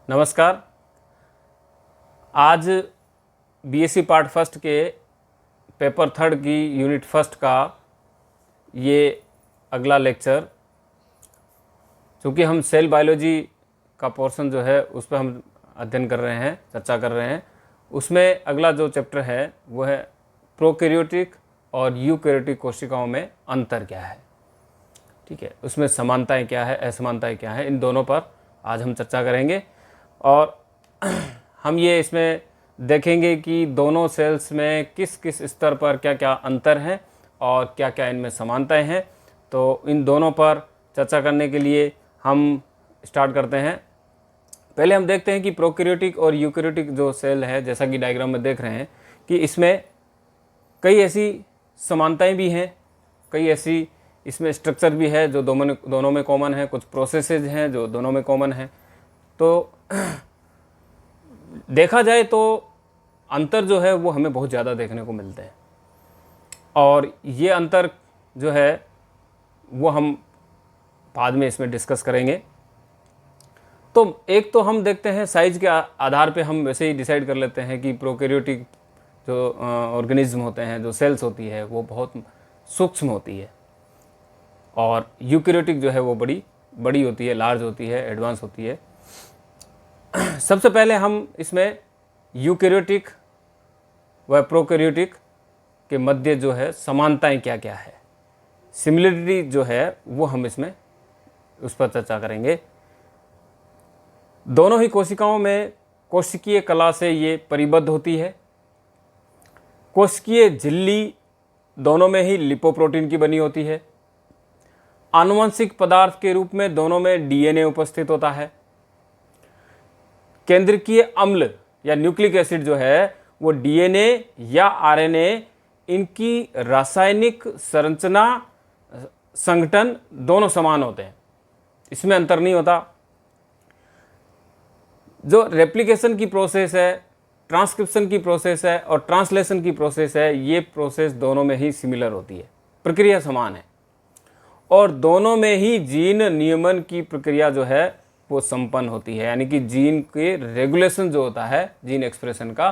नमस्कार। आज BSc part first के पेपर थर्ड की यूनिट फर्स्ट का ये अगला लेक्चर, चूँकि हम सेल बायोलॉजी का पोर्शन जो है उस पर हम अध्ययन कर रहे हैं, चर्चा कर रहे हैं। उसमें अगला जो चैप्टर है वो है प्रोकैरियोटिक और यूकैरियोटिक कोशिकाओं में अंतर क्या है। ठीक है, उसमें समानताएं क्या है, असमानताएं क्या है, इन दोनों पर आज हम चर्चा करेंगे। और हम ये इसमें देखेंगे कि दोनों सेल्स में किस किस स्तर पर क्या क्या अंतर हैं और क्या क्या इनमें समानताएं हैं। तो इन दोनों पर चर्चा करने के लिए हम स्टार्ट करते हैं। पहले हम देखते हैं कि प्रोकैरियोटिक और यूकैरियोटिक जो सेल है, जैसा कि डायग्राम में देख रहे हैं कि इसमें कई ऐसी समानताएं भी हैं, कई ऐसी इसमें स्ट्रक्चर भी है जो दोनों में कॉमन है, कुछ प्रोसेसेज हैं जो दोनों में कॉमन है। तो देखा जाए तो अंतर जो है वो हमें बहुत ज़्यादा देखने को मिलते हैं, और ये अंतर जो है वो हम बाद में इसमें डिस्कस करेंगे। तो एक तो हम देखते हैं साइज के आधार पे हम वैसे ही डिसाइड कर लेते हैं कि प्रोकैरियोटिक जो ऑर्गेनिज्म होते हैं, जो सेल्स होती है वो बहुत सूक्ष्म होती है, और यूकैरियोटिक जो है वो बड़ी होती है, लार्ज होती है, एडवांस होती है। सबसे पहले हम इसमें यूकैरियोटिक व प्रोकैरियोटिक के मध्य जो है समानताएं क्या क्या है, सिमिलरिटी जो है वो हम इसमें उस पर चर्चा करेंगे। दोनों ही कोशिकाओं में कोशिकीय कला से ये परिबद्ध होती है। कोशिकीय झिल्ली दोनों में ही लिपोप्रोटीन की बनी होती है। आनुवंशिक पदार्थ के रूप में दोनों में डीएनए उपस्थित होता है। केंद्रकीय अम्ल या न्यूक्लिक एसिड जो है वो डीएनए या आरएनए, इनकी रासायनिक संरचना संगठन दोनों समान होते हैं, इसमें अंतर नहीं होता। जो रेप्लिकेशन की प्रोसेस है, ट्रांसक्रिप्शन की प्रोसेस है और ट्रांसलेशन की प्रोसेस है, ये प्रोसेस दोनों में ही सिमिलर होती है, प्रक्रिया समान है। और दोनों में ही जीन नियमन की प्रक्रिया जो है वो संपन्न होती है, यानी कि जीन के रेगुलेशन जो होता है जीन एक्सप्रेशन का,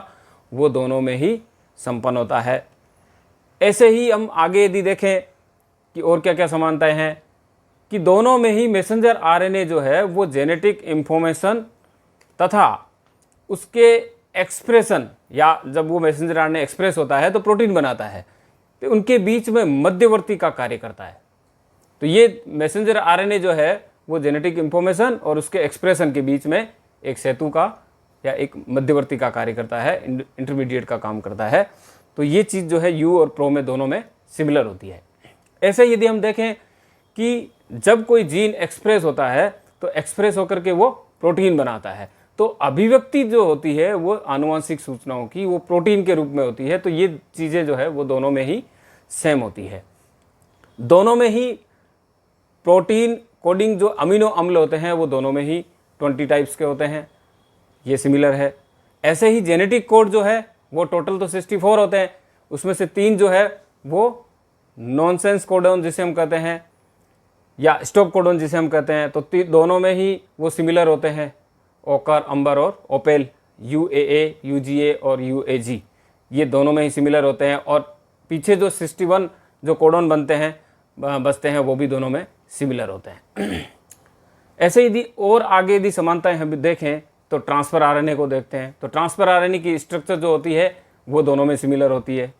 वो दोनों में ही संपन्न होता है। ऐसे ही हम आगे यदि देखें कि और क्या क्या समानताएं हैं, कि दोनों में ही मैसेंजर आरएनए जो है वो जेनेटिक इंफॉर्मेशन तथा उसके एक्सप्रेशन, या जब वो मैसेंजर आरएनए एक्सप्रेस होता है तो प्रोटीन बनाता है, तो उनके बीच में मध्यवर्ती का कार्य करता है। तो ये मैसेंजर आरएनए जो है वो जेनेटिक इंफॉर्मेशन और उसके एक्सप्रेशन के बीच में एक सेतु का या एक मध्यवर्ती का कार्य करता है, इंटरमीडिएट का काम करता है। तो ये चीज़ जो है यू और प्रो में दोनों में सिमिलर होती है। ऐसे यदि हम देखें कि जब कोई जीन एक्सप्रेस होता है तो एक्सप्रेस होकर के वो प्रोटीन बनाता है, तो अभिव्यक्ति जो होती है वो आनुवंशिक सूचनाओं की वो प्रोटीन के रूप में होती है। तो ये चीज़ें जो है वो दोनों में ही सेम होती है। दोनों में ही प्रोटीन कोडिंग जो अमीनो अम्ल होते हैं वो दोनों में ही 20 टाइप्स के होते हैं, ये सिमिलर है। ऐसे ही जेनेटिक कोड जो है वो टोटल तो 64 होते हैं, उसमें से 3 जो है वो नॉनसेंस कोडोन जिसे हम कहते हैं, या स्टॉप कोडोन जिसे हम कहते हैं, तो दोनों में ही वो सिमिलर होते हैं, ओकर, अंबर और ओपेल, UAA, UGA और UAG, ये दोनों में ही सिमिलर होते हैं। और पीछे जो 61 जो कोडोन बचते हैं वो भी दोनों में सिमिलर होते हैं। ऐसे यदि और आगे यदि समानताएं हम देखें तो ट्रांसफर आरएनए को देखते हैं, तो ट्रांसफर आरएनए की स्ट्रक्चर जो होती है वो दोनों में सिमिलर होती है।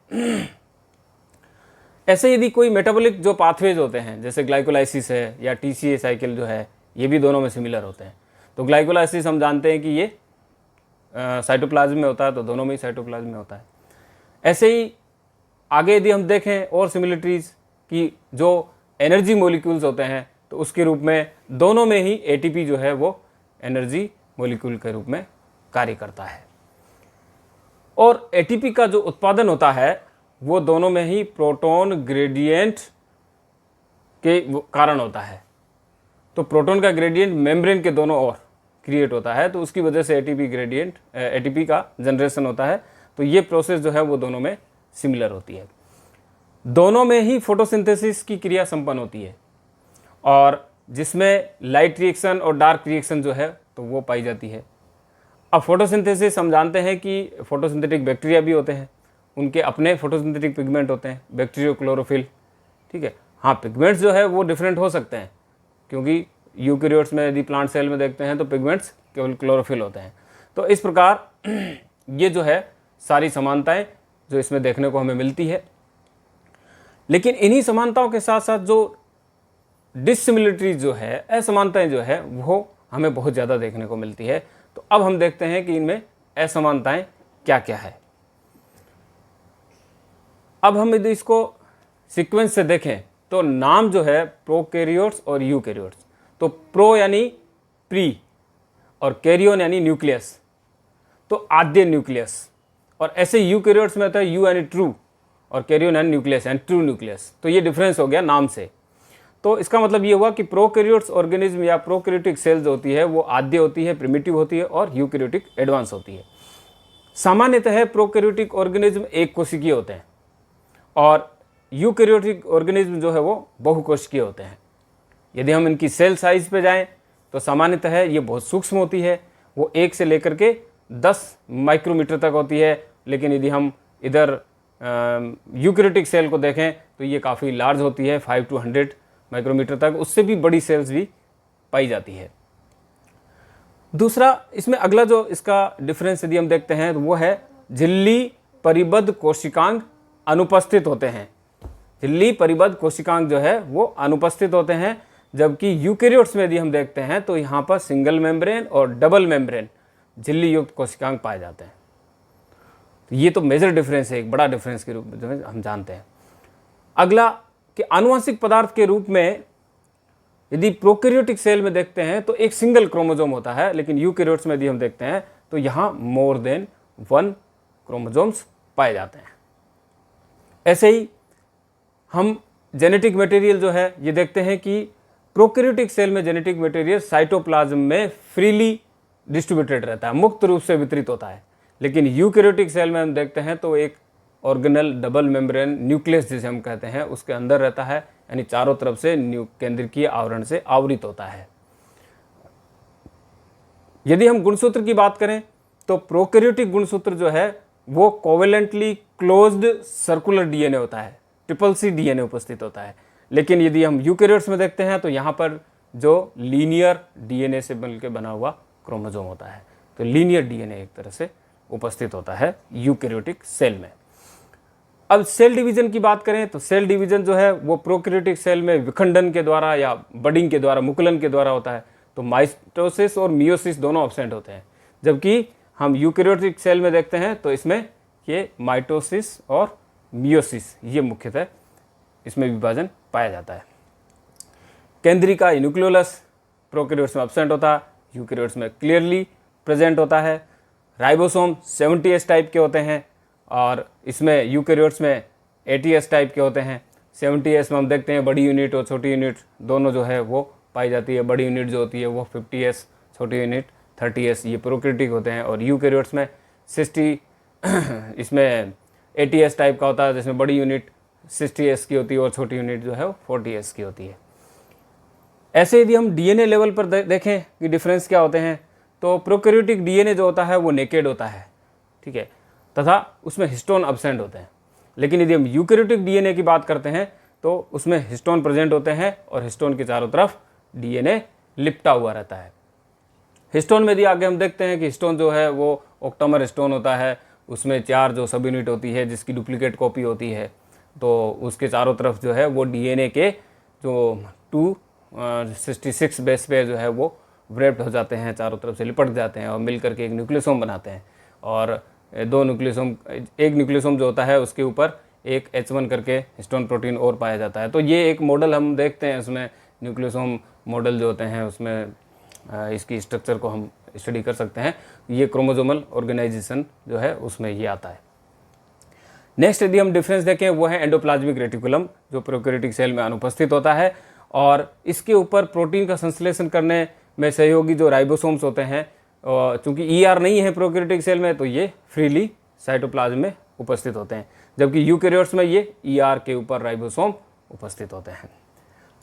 ऐसे यदि कोई मेटाबॉलिक जो पाथवेज होते हैं, जैसे ग्लाइकोलाइसिस है या TCA साइकिल जो है, ये भी दोनों में सिमिलर होते हैं। तो ग्लाइकोलाइसिस हम जानते हैं कि ये साइटोप्लाज्म में होता है, तो दोनों में ही साइटोप्लाज्म में होता है। ऐसे ही आगे यदि हम देखें और सिमिलरिटीज़ की जो एनर्जी मॉलिक्यूल्स होते हैं, तो उसके रूप में दोनों में ही ATP जो है वो एनर्जी मॉलिक्यूल के रूप में कार्य करता है। और ATP का जो उत्पादन होता है वो दोनों में ही प्रोटॉन ग्रेडियंट के कारण होता है। तो प्रोटॉन का ग्रेडियंट मेम्ब्रेन के दोनों ओर क्रिएट होता है, तो उसकी वजह से ATP का जनरेशन होता है। तो ये प्रोसेस जो है वो दोनों में सिमिलर होती है। दोनों में ही फोटोसिंथेसिस की क्रिया संपन्न होती है, और जिसमें लाइट रिएक्शन और डार्क रिएक्शन जो है तो वो पाई जाती है। अब फोटोसिंथेसिस हम जानते हैं कि फोटोसिंथेटिक बैक्टीरिया भी होते हैं, उनके अपने फोटोसिंथेटिक पिगमेंट होते हैं, बैक्टीरियो क्लोरोफिल, ठीक है। हाँ, पिगमेंट्स जो है वो डिफरेंट हो सकते हैं, क्योंकि यूकैरियोट्स में यदि प्लांट सेल में देखते हैं तो पिगमेंट्स केवल क्लोरोफिल होते हैं। तो इस प्रकार ये जो है सारी समानताएं जो इसमें देखने को हमें मिलती है। लेकिन इन्हीं समानताओं के साथ साथ जो डिसिमिलरिटीज जो है, असमानताएं जो है, वो हमें बहुत ज़्यादा देखने को मिलती है। तो अब हम देखते हैं कि इनमें असमानताएं क्या क्या है। अब हम यदि इसको सीक्वेंस से देखें तो नाम जो है प्रोकैरियोट्स और यूकैरियोट्स, तो प्रो यानी प्री और कैरियोन यानी न्यूक्लियस, तो आद्य न्यूक्लियस। और ऐसे यूकैरियोट्स में होता है यू यानी ट्रू और कैरियोन यानी न्यूक्लियस यानी ट्रू न्यूक्लियस। तो ये डिफरेंस हो गया नाम से। तो इसका मतलब ये हुआ कि प्रोकैरियोट्स ऑर्गेनिज्म या प्रोकैरियोटिक सेल्स होती है वो आद्य होती है, प्रिमिटिव होती है, और यूकैरियोटिक एडवांस होती है। सामान्यतः प्रोकैरियोटिक ऑर्गेनिज्म एक कोशिकीय होते हैं और यूकैरियोटिक ऑर्गेनिज्म जो है वो बहुकोशिकीय होते हैं। यदि हम इनकी सेल साइज पे जाएं तो सामान्यतः ये बहुत सूक्ष्म होती है, वो 1 से लेकर के 10 माइक्रोमीटर तक होती है। लेकिन यदि हम इधर यूकैरियोटिक सेल को देखें तो ये काफ़ी लार्ज होती है, 5 to 100 माइक्रोमीटर तक, उससे भी बड़ी सेल्स भी पाई जाती है। दूसरा, इसमें अगला जो इसका डिफरेंस यदि हम देखते हैं तो वो है झिल्ली परिबद्ध कोशिकांग अनुपस्थित होते हैं। झिल्ली परिबद्ध कोशिकांग जो है वो अनुपस्थित होते हैं, जबकि यूकैरियोट्स में यदि हम देखते हैं तो यहाँ पर सिंगल मेम्ब्रेन और डबल मेम्ब्रेन झिल्ली युक्त कोशिकांग पाए जाते हैं। तो ये तो मेजर डिफरेंस है, एक बड़ा डिफरेंस के रूप में जो है हम जानते हैं। अगला कि आनुवंशिक पदार्थ के रूप में यदि प्रोकैरियोटिक सेल में देखते हैं तो एक सिंगल क्रोमोजोम होता है, लेकिन यूकैरियोट्स में यदि हम देखते हैं तो यहाँ मोर देन 1 क्रोमोजोम्स पाए जाते हैं। ऐसे ही हम जेनेटिक मटेरियल जो है ये देखते हैं कि प्रोकैरियोटिक सेल में जेनेटिक मटेरियल साइटोप्लाज्म में फ्रीली डिस्ट्रीब्यूटेड रहता है, मुक्त रूप से वितरित होता है। लेकिन यूकैरियोटिक सेल में हम देखते हैं तो एक ऑर्गेनल डबल मेम्ब्रेन न्यूक्लियस जिसे हम कहते हैं उसके अंदर रहता है, यानी चारों तरफ से केंद्रकीय आवरण से आवृत होता है। यदि हम गुणसूत्र की बात करें तो प्रोकैरियोटिक गुणसूत्र जो है वो कोवेलेंटली क्लोज्ड सर्कुलर डीएनए होता है, CCC डीएनए उपस्थित होता है। लेकिन यदि हम यूकैरियोट्स में देखते हैं तो यहाँ पर जो लीनियर डीएनए से मिलकर बना हुआ क्रोमोजोम होता है, तो लीनियर डीएनए एक तरह से उपस्थित होता है यूकैरियोटिक सेल में। अब सेल डिवीजन की बात करें तो सेल डिवीजन जो है वो प्रोकैरियोटिक सेल में विखंडन के द्वारा या बडिंग के द्वारा, मुकुलन के द्वारा होता है। तो माइटोसिस और मियोसिस दोनों एब्सेंट होते हैं, जबकि हम यूकैरियोटिक सेल में देखते हैं तो इसमें ये माइटोसिस और मियोसिस ये मुख्यतः इसमें विभाजन पाया जाता है। केंद्रिका न्यूक्लियोलस प्रोकैरियोट्स में एब्सेंट होता है, यूकैरियोट्स में क्लियरली प्रेजेंट होता है। राइबोसोम 70S टाइप के होते हैं और इसमें यूकैरियोट्स में 80S टाइप के होते हैं। 70S में हम देखते हैं बड़ी यूनिट और छोटी यूनिट दोनों जो है वो पाई जाती है। बड़ी यूनिट जो होती है वो 50S, छोटी यूनिट 30S, ये प्रोकैरियोटिक होते हैं। और यूकैरियोट्स में 60 इसमें 80S टाइप का होता है, जिसमें बड़ी यूनिट 60S की होती है और छोटी यूनिट जो है वो 40S की होती है। ऐसे यदि हम डीएनए लेवल पर देखें कि डिफरेंस क्या होते हैं तो प्रोकैरियोटिक डीएनए जो होता है वो नेकेड होता है, ठीक है, तथा उसमें हिस्टोन अब्सेंट होते हैं। लेकिन यदि हम यूकैरियोटिक डीएनए की बात करते हैं तो उसमें हिस्टोन प्रेजेंट होते हैं और हिस्टोन के चारों तरफ डीएनए लिपटा हुआ रहता है। हिस्टोन में यदि आगे हम देखते हैं कि हिस्टोन जो है वो ऑक्टामर हिस्टोन होता है, उसमें 4 जो सब यूनिट होती है जिसकी डुप्लीकेट कॉपी होती है, तो उसके चारों तरफ जो है वो डीएनए के जो 266 बेस पे जो है वो व्रेप्ड हो जाते हैं, चारों तरफ से लिपट जाते हैं और मिल करके एक न्यूक्लियोसोम बनाते हैं। और दो न्यूक्लियोसोम, एक न्यूक्लियोसोम जो होता है उसके ऊपर एक H1 करके हिस्टोन प्रोटीन और पाया जाता है। तो ये एक मॉडल हम देखते हैं, उसमें न्यूक्लियोसोम मॉडल जो होते हैं उसमें इसकी स्ट्रक्चर को हम स्टडी कर सकते हैं। ये क्रोमोसोमल ऑर्गेनाइजेशन जो है उसमें ये आता है। नेक्स्ट यदि हम डिफरेंस देखें वो है एंडोप्लाज्मिक रेटिकुलम, जो प्रोकैरियोटिक सेल में अनुपस्थित होता है और इसके ऊपर प्रोटीन का संश्लेषण करने में सहयोगी जो राइबोसोम्स होते हैं, चूँकि ER नहीं है प्रोकैरियोटिक सेल में तो ये फ्रीली साइटोप्लाज्म में उपस्थित होते हैं, जबकि यूकैरियोट्स में ये ER के ऊपर राइबोसोम उपस्थित होते हैं।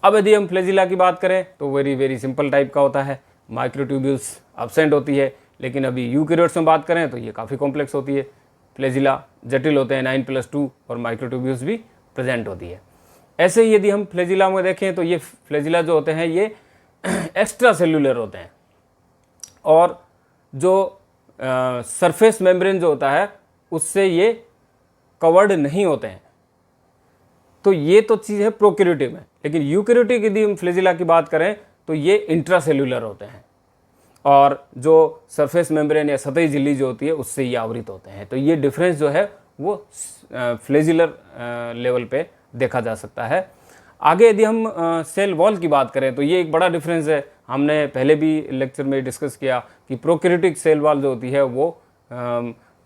अब यदि हम फ्लैजिला की बात करें तो वेरी सिंपल टाइप का होता है, माइक्रोट्यूब्यूल्स एब्सेंट होती है, लेकिन अभी यूकैरियोट्स में बात करें तो ये काफ़ी कॉम्प्लेक्स होती है, फ्लैजिला जटिल होते हैं, 9+2 और माइक्रोट्यूब्यूल्स भी प्रेजेंट होती है। ऐसे ही यदि हम फ्लैजिला में देखें तो ये फ्लैजिला जो होते हैं ये एक्स्ट्रा सेल्यूलर होते हैं, और जो सरफेस मेम्ब्रेन जो होता है उससे ये कवर्ड नहीं होते हैं। तो ये तो चीज़ है प्रोकैरियोटिक में, लेकिन यूकैरियोटिक यदि हम फ्लैजिला की बात करें तो ये इंट्रासेल्यूलर होते हैं, और जो सरफेस मेम्ब्रेन या सतही झिल्ली जो होती है उससे ये आवृत होते हैं। तो ये डिफरेंस जो है वो फ्लैजिलर लेवल पे देखा जा सकता है। आगे यदि हम सेल वॉल की बात करें तो ये एक बड़ा डिफरेंस है। हमने पहले भी लेक्चर में डिस्कस किया कि प्रोकैरियोटिक सेल वॉल जो होती है वो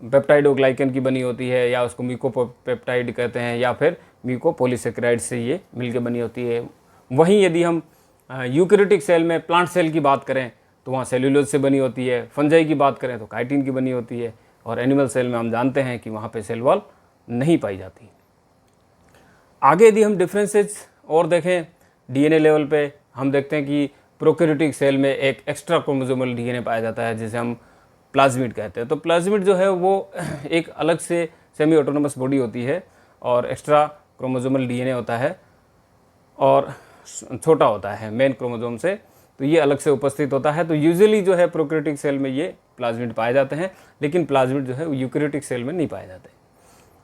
पेप्टाइडोग्लाइकन की बनी होती है, या उसको म्यूकोपेप्टाइड कहते हैं, या फिर म्यूकोपॉलीसेकेराइड से ये मिलकर बनी होती है। वहीं यदि हम यूकैरियोटिक सेल में प्लांट सेल की बात करें तो वहाँ सेल्यूलोज से बनी होती है, फंजाई की बात करें तो काइटिन की बनी होती है, और एनिमल सेल में हम जानते हैं कि वहाँ पे सेल वॉल नहीं पाई जाती। आगे यदि हम डिफरेंसेस और देखें डीएनए लेवल पे, हम देखते हैं कि प्रोकैरियोटिक सेल में एक एक्स्ट्रा क्रोमोसोमल डीएनए पाया जाता है जिसे हम प्लाज्मिड कहते हैं। तो प्लाज्मिड जो है वो एक अलग से सेमी ऑटोनोमस बॉडी होती है, और एक्स्ट्रा क्रोमोसोमल डीएनए होता है और छोटा होता है मेन क्रोमोसोम से, तो ये अलग से उपस्थित होता है। तो यूजुअली जो है प्रोकैरियोटिक सेल में ये प्लाज्मिड पाए जाते हैं, लेकिन प्लाज्मिड जो है वो यूकैरियोटिक सेल में नहीं पाए जाते।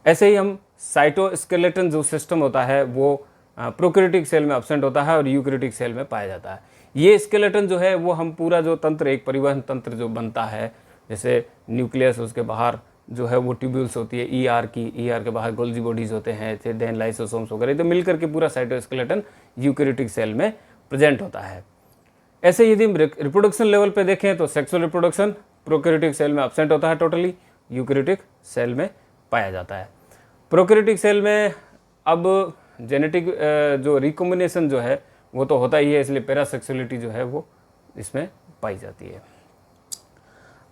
ऐसे ही हम साइटोस्केलेटन जो सिस्टम होता है वो प्रोकैरियोटिक सेल में एब्सेंट होता है और यूकैरियोटिक सेल में पाया जाता है। ये स्केलेटन जो है वो हम पूरा जो तंत्र, एक परिवहन तंत्र जो बनता है, जैसे न्यूक्लियस, उसके बाहर जो है वो ट्यूब्यूल्स होती है ईआर की, ईआर के बाहर गोल्जी बॉडीज होते हैं, देन लाइसोसोम्स वगैरह, तो मिलकर के पूरा साइटोस्केलेटन यूकैरियोटिक सेल में प्रेजेंट होता है। ऐसे यदि हम रिप्रोडक्शन लेवल पे देखें तो सेक्सुअल रिप्रोडक्शन प्रोकैरियोटिक सेल में एब्सेंट होता है टोटली, यूकैरियोटिक सेल में पाया जाता है। प्रोकैरियोटिक सेल में अब जेनेटिक जो रिकॉम्बिनेशन जो है वो तो होता ही है, इसलिए पैरासेक्सुअलिटी जो है वो इसमें पाई जाती है।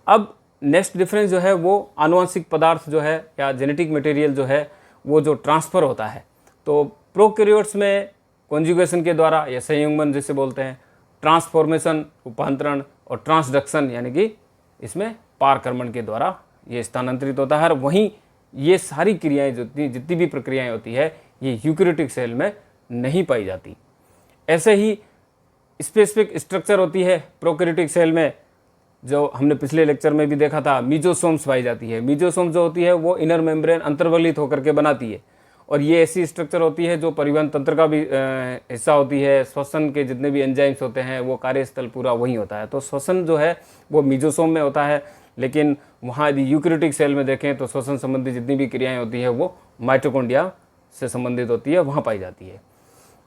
अब नेक्स्ट डिफरेंस जो है वो आनुवंशिक पदार्थ जो है या जेनेटिक मटेरियल जो है वो जो ट्रांसफ़र होता है, तो प्रोकैरियोट्स में कॉन्जुगेशन के द्वारा या संयुग्मन जिसे बोलते हैं, ट्रांसफॉर्मेशन रूपांतरण, और ट्रांसडक्शन यानी कि इसमें पारकर्मण के द्वारा ये स्थानांतरित होता है। और वहीं ये सारी क्रियाएं जितनी भी प्रक्रियाएं होती है ये यूकैरियोटिक सेल में नहीं पाई जाती। ऐसे ही स्पेसिफिक स्ट्रक्चर होती है प्रोकैरियोटिक सेल में, जो हमने पिछले लेक्चर में भी देखा था, मीजोसोम्स पाई जाती है। मीजोसोम जो होती है वो इनर मेम्ब्रेन अंतर्वलित होकर के बनाती है, और ये ऐसी स्ट्रक्चर होती है जो परिवहन तंत्र का भी हिस्सा होती है। श्वसन के जितने भी एंजाइम्स होते हैं वो कार्यस्थल पूरा वहीं होता है। तो श्वसन जो है वो मीजोसोम में होता है, लेकिन वहाँ यदि यूकैरियोटिक सेल में देखें तो श्वसन संबंधी जितनी भी क्रियाएँ होती है वो माइटोकॉन्ड्रिया से संबंधित होती है, वहाँ पाई जाती है।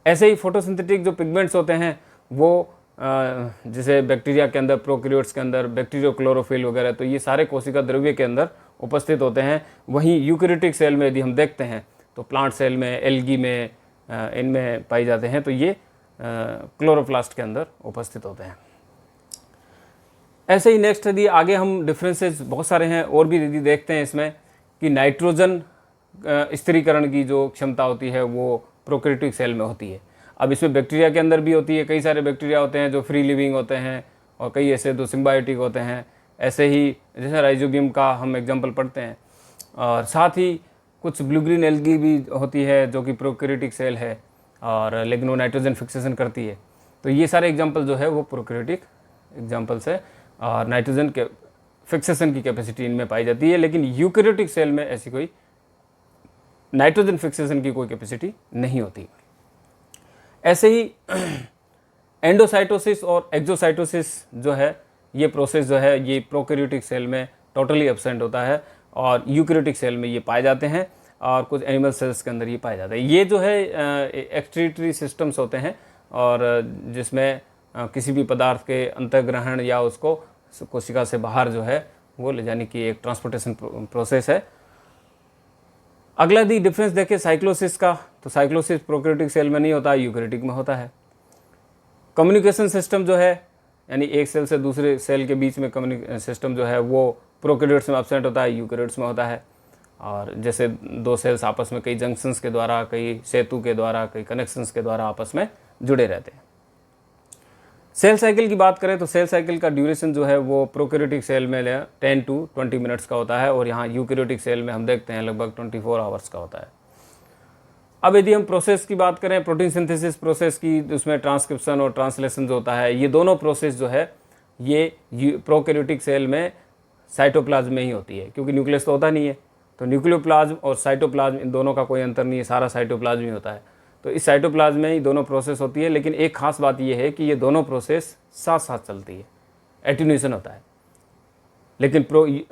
ऐसे ही फोटोसिंथेटिक जो पिगमेंट्स होते हैं वो जैसे बैक्टीरिया के अंदर, प्रोकैरियोट्स के अंदर बैक्टीरियो क्लोरोफिल वगैरह, तो ये सारे कोशिका द्रव्य के अंदर उपस्थित होते हैं। वहीं यूकैरियोटिक सेल में यदि हम देखते हैं तो प्लांट सेल में, एल्गी में, इनमें पाई जाते हैं, तो ये क्लोरोप्लास्ट के अंदर उपस्थित होते हैं। ऐसे ही नेक्स्ट यदि आगे हम डिफरेंसेस बहुत सारे हैं और भी यदि देखते हैं इसमें कि नाइट्रोजन स्थिरीकरण की जो क्षमता होती है वो प्रोकैरियोटिक सेल में होती है। अब इसमें बैक्टीरिया के अंदर भी होती है, कई सारे बैक्टीरिया होते हैं जो फ्री लिविंग होते हैं, और कई ऐसे जो सिम्बायोटिक होते हैं। ऐसे ही जैसे राइजोबियम का हम एग्जांपल पढ़ते हैं, और साथ ही कुछ ब्लू ग्रीन एल्गी भी होती है जो कि प्रोकैरियोटिक सेल है, और लेकिन वो नाइट्रोजन फिक्सेशन करती है। तो ये सारे एग्जाम्पल जो है वो प्रोकैरियोटिक एग्जाम्पल्स है, और नाइट्रोजन के फिक्सेशन की कैपेसिटी इनमें पाई जाती है। लेकिन यूकैरियोटिक सेल में ऐसी कोई नाइट्रोजन फिक्सेशन की कोई कैपेसिटी नहीं होती। ऐसे ही एंडोसाइटोसिस और एक्सोसाइटोसिस जो है ये प्रोसेस जो है ये प्रोकैरियोटिक सेल में टोटली एब्सेंट होता है, और यूकैरियोटिक सेल में ये पाए जाते हैं, और कुछ एनिमल सेल्स के अंदर ये पाए जाते हैं। ये जो है एक्सक्रीटरी सिस्टम्स होते हैं, और जिसमें किसी भी पदार्थ के अंतर्ग्रहण या उसको कोशिका से बाहर जो है वो ले जाने की एक ट्रांसपोर्टेशन प्रोसेस है। अगला यदि डिफरेंस देखें साइक्लोसिस का, तो साइक्लोसिस प्रोकैरियोटिक सेल में नहीं होता, यूकैरियोटिक में होता है। कम्युनिकेशन सिस्टम जो है यानी एक सेल से दूसरे सेल के बीच में कम्युनिकेशन सिस्टम जो है वो प्रोकैरियोट्स में एब्सेंट होता है, यूकैरियोट्स में होता है। और जैसे दो सेल्स आपस में कई जंक्शंस के द्वारा, कई सेतु के द्वारा, कई कनेक्शंस के द्वारा आपस में जुड़े रहते हैं। सेल साइकिल की बात करें तो सेल साइकिल का ड्यूरेशन जो है वो प्रोकैरियोटिक सेल में 10 to 20 मिनट्स का होता है और यहाँ यूकैरियोटिक सेल में हम देखते हैं लगभग 24 आवर्स का होता है। अब यदि हम प्रोसेस की बात करें, प्रोटीन सिंथेसिस प्रोसेस की, उसमें ट्रांसक्रिप्शन और ट्रांसलेशन जो होता है, ये दोनों प्रोसेस जो है ये प्रोकैरियोटिक सेल में साइटोप्लाज्म में ही होती है, क्योंकि न्यूक्लियस तो होता नहीं है। तो न्यूक्लियोप्लाज्म और साइटोप्लाज्म इन दोनों का कोई अंतर नहीं है, सारा साइटोप्लाज्म ही होता है। तो इस साइटोप्लाज्म में ही दोनों प्रोसेस होती है, लेकिन एक खास बात यह है कि ये दोनों प्रोसेस साथ साथ चलती है, एटीन्यूएशन होता है। लेकिन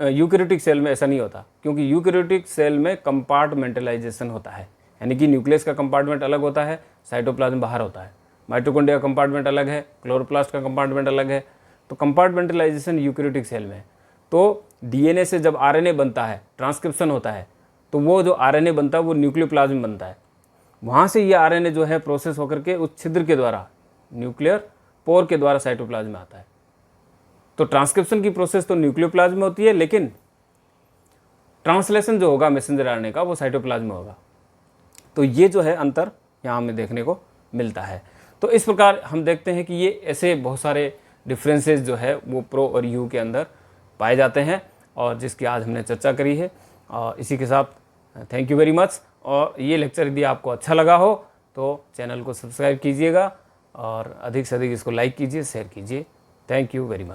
यूकैरियोटिक सेल में ऐसा नहीं होता, क्योंकि यूकैरियोटिक सेल में कंपार्टमेंटलाइजेशन होता है, यानी कि न्यूक्लियस का कंपार्टमेंट अलग होता है, साइटोप्लाज्म बाहर होता है। माइटोकॉन्ड्रिया का कंपार्टमेंट अलग है, क्लोरोप्लास्ट का कंपार्टमेंट अलग है। तो कंपार्टमेंटलाइजेशन यूकैरियोटिक सेल में है। तो डीएनए से जब आरएनए बनता है, ट्रांसक्रिप्शन होता है, तो वो जो आरएनए बनता है वो न्यूक्लियोप्लाज्म बनता है। वहाँ से ये आरएनए जो है प्रोसेस होकर के उस छिद्र के द्वारा, न्यूक्लियर पोर के द्वारा साइटोप्लाज्म में आता है। तो ट्रांसक्रिप्शन की प्रोसेस तो न्यूक्लियोप्लाज्म में होती है, लेकिन ट्रांसलेशन जो होगा मैसेंजर आरएनए का वो साइटोप्लाज्म में होगा। तो ये जो है अंतर यहाँ हमें देखने को मिलता है। तो इस प्रकार हम देखते हैं कि ये ऐसे बहुत सारे डिफरेंसेस जो है वो प्रो और यू के अंदर पाए जाते हैं, और जिसकी आज हमने चर्चा करी है। और इसी के साथ थैंक यू वेरी मच। और ये लेक्चर यदि आपको अच्छा लगा हो तो चैनल को सब्सक्राइब कीजिएगा और अधिक से अधिक इसको लाइक कीजिए, शेयर कीजिए। Thank you very much.